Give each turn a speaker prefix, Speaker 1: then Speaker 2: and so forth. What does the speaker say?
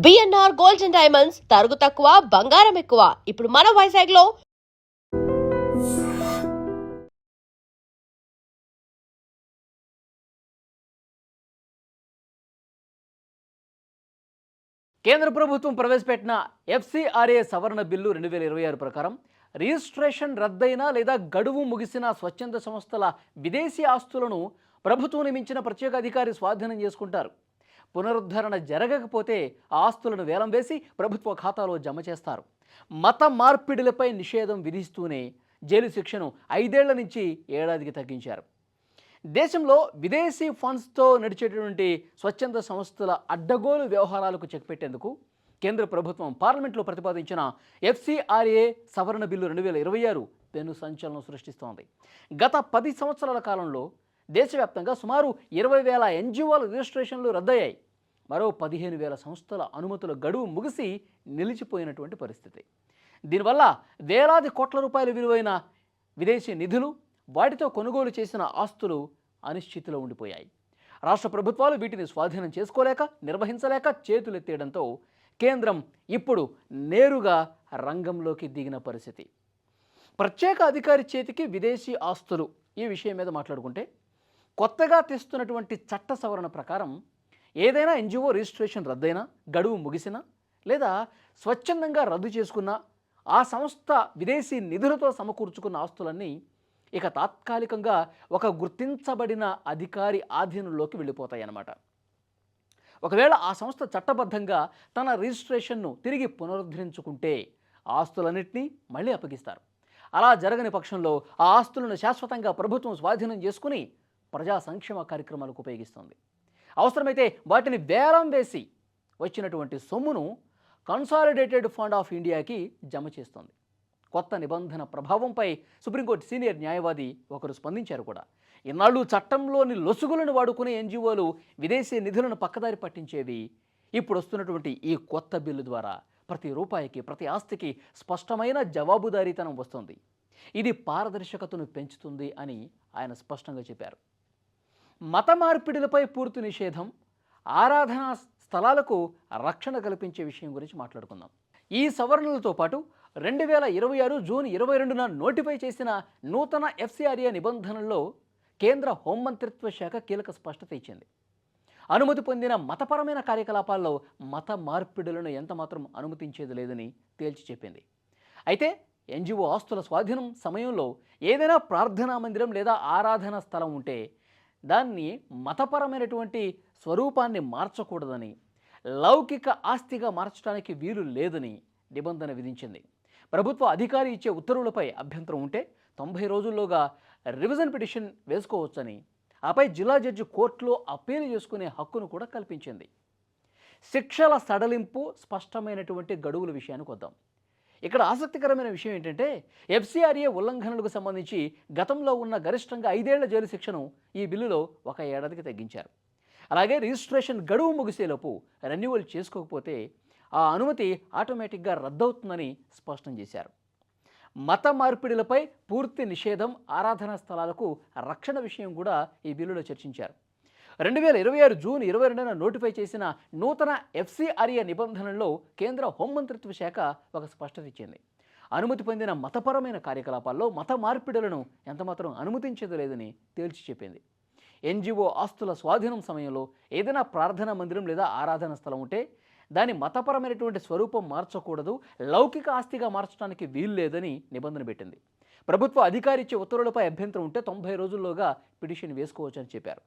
Speaker 1: BNR gold and diamonds తరుగు తక్కువ బంగారం ఎక్కువ. ఇప్పుడు మన వైజాగ్ లో
Speaker 2: కేంద్ర ప్రభుత్వం ప్రవేశపెట్టిన ఎఫ్సిఆర్ఏ సవరణ బిల్లు 2026 ప్రకారం రిజిస్ట్రేషన్ రద్దయిన లేదా గడువు ముగిసిన స్వచ్ఛంద సంస్థల విదేశీ ఆస్తులను ప్రభుత్వం నియమించిన ప్రత్యేక అధికారి స్వాధీనం చేసుకుంటారు. పునరుద్ధరణ జరగకపోతే ఆ ఆస్తులను వేలం వేసి ప్రభుత్వ ఖాతాలో జమ చేస్తారు. మత మార్పిడిలపై నిషేధం విధిస్తూనే జైలు శిక్షను 5 ఏళ్ల నుంచి ఏడాదికి తగ్గించారు. దేశంలో విదేశీ ఫండ్స్తో నడిచేటటువంటి స్వచ్ఛంద సంస్థల అడ్డగోలు వ్యవహారాలకు చెక్ పెట్టేందుకు కేంద్ర ప్రభుత్వం పార్లమెంట్లో ప్రతిపాదించిన ఎఫ్సిఆర్ఏ సవరణ బిల్లు 2026 పెను సంచలనం సృష్టిస్తోంది. గత 10 సంవత్సరాల కాలంలో దేశవ్యాప్తంగా సుమారు 20,000 ఎన్జిఓల రిజిస్ట్రేషన్లు రద్దయ్యాయి. మరో 15,000 సంస్థల అనుమతుల గడువు ముగిసి నిలిచిపోయినటువంటి పరిస్థితి. దీనివల్ల వేలాది కోట్ల రూపాయల విలువైన విదేశీ నిధులు, వాటితో కొనుగోలు చేసిన ఆస్తులు అనిశ్చితిలో ఉండిపోయాయి. రాష్ట్ర ప్రభుత్వాలు వీటిని స్వాధీనం చేసుకోలేక, నిర్వహించలేక చేతులెత్తేయడంతో కేంద్రం ఇప్పుడు నేరుగా రంగంలోకి దిగిన పరిస్థితి. ప్రత్యేక అధికారి చేతికి విదేశీ ఆస్తులు ఈ విషయం మీద మాట్లాడుకుంటే, కొత్తగా తెస్తున్నటువంటి చట్ట సవరణ ప్రకారం ఏదైనా ఎన్జిఓ రిజిస్ట్రేషన్ రద్దయినా, గడువు ముగిసినా లేదా స్వచ్ఛందంగా రద్దు చేసుకున్నా ఆ సంస్థ విదేశీ నిధులతో సమకూర్చుకున్న ఆస్తులన్నీ ఇక తాత్కాలికంగా ఒక గుర్తించబడిన అధికారి ఆధీనంలోకి వెళ్ళిపోతాయన్నమాట. ఒకవేళ ఆ సంస్థ చట్టబద్ధంగా తన రిజిస్ట్రేషన్ను తిరిగి పునరుద్ధరించుకుంటే ఆస్తులన్నింటినీ మళ్ళీ అప్పగిస్తారు. అలా జరగని పక్షంలో ఆ ఆస్తులను శాశ్వతంగా ప్రభుత్వం స్వాధీనం చేసుకుని ప్రజా సంక్షేమ కార్యక్రమాలకు ఉపయోగిస్తుంది. అవసరమైతే వాటిని వేలం వేసి వచ్చినటువంటి సొమ్మును కన్సాలిడేటెడ్ ఫండ్ ఆఫ్ ఇండియాకి జమ చేస్తుంది. కొత్త నిబంధన ప్రభావంపై సుప్రీంకోర్టు సీనియర్ న్యాయవాది ఒకరు స్పందించారు కూడా. ఇన్నాళ్ళు చట్టంలోని లొసుగులను వాడుకునే ఎన్జిఓలు విదేశీ నిధులను పక్కదారి పట్టించేవి. ఇప్పుడు వస్తున్నటువంటి ఈ కొత్త బిల్లు ద్వారా ప్రతి రూపాయికి, ప్రతి ఆస్తికి స్పష్టమైన జవాబుదారీతనం వస్తుంది. ఇది పారదర్శకతను పెంచుతుంది అని ఆయన స్పష్టంగా చెప్పారు. మత మార్పిడిలపై పూర్తి నిషేధం, ఆరాధనా స్థలాలకు రక్షణ కల్పించే విషయం గురించి మాట్లాడుకుందాం. ఈ సవరణలతో పాటు 2026 జూన్ 22న నోటిఫై చేసిన నూతన ఎఫ్సిఆర్ఏ నిబంధనల్లో కేంద్ర హోంమంత్రిత్వ శాఖ కీలక స్పష్టత ఇచ్చింది. అనుమతి పొందిన మతపరమైన కార్యకలాపాల్లో మత మార్పిడులను ఎంతమాత్రం అనుమతించేది లేదని తేల్చి చెప్పింది. అయితే ఎన్జిఓ ఆస్తుల స్వాధీనం సమయంలో ఏదైనా ప్రార్థనా మందిరం లేదా ఆరాధనా స్థలం ఉంటే దాన్ని మతపరమైనటువంటి స్వరూపాన్ని మార్చకూడదని, లౌకిక ఆస్తిగా మార్చడానికి వీలు లేదని నిబంధన విధించింది. ప్రభుత్వ అధికారి ఇచ్చే ఉత్తర్వులపై అభ్యంతరం ఉంటే 90 రోజుల్లోగా రివిజన్ పిటిషన్ వేసుకోవచ్చని, ఆపై జిల్లా జడ్జి కోర్టులో అప్పీల్ చేసుకునే హక్కును కూడా కల్పించింది. శిక్షల సడలింపు, స్పష్టమైనటువంటి గడువుల విషయానికి వద్దాం. ఇక్కడ ఆసక్తికరమైన విషయం ఏంటంటే, ఎఫ్సిఆర్ఏ ఉల్లంఘనలకు సంబంధించి గతంలో ఉన్న గరిష్టంగా 5 ఏళ్ల జైలు శిక్షను ఈ బిల్లులో 1 ఏడాదికి తగ్గించారు. అలాగే రిజిస్ట్రేషన్ గడువు ముగిసేలోపు రెన్యువల్ చేసుకోకపోతే ఆ అనుమతి ఆటోమేటిక్గా రద్దవుతుందని స్పష్టం చేశారు. మత మార్పిడిలపై పూర్తి నిషేధం, ఆరాధనా స్థలాలకు రక్షణ విషయం కూడా ఈ బిల్లులో చర్చించారు. 2026 జూన్ 22న నోటిఫై చేసిన నూతన ఎఫ్సిఆర్ఏ నిబంధనల్లో కేంద్ర హోంమంత్రిత్వ శాఖ ఒక స్పష్టత ఇచ్చింది. అనుమతి పొందిన మతపరమైన కార్యకలాపాల్లో మత మార్పిడులను ఎంతమాత్రం అనుమతించేది లేదని తేల్చి చెప్పింది. ఎన్జిఓ ఆస్తుల స్వాధీనం సమయంలో ఏదైనా ప్రార్థనా మందిరం లేదా ఆరాధన స్థలం ఉంటే దాని మతపరమైనటువంటి స్వరూపం మార్చకూడదు, లౌకిక ఆస్తిగా మార్చడానికి వీలు లేదని నిబంధన పెట్టింది. ప్రభుత్వ అధికారి ఇచ్చే ఉత్తర్వులపై అభ్యంతరం ఉంటే 90 రోజుల్లోగా పిటిషన్ వేసుకోవచ్చని చెప్పారు.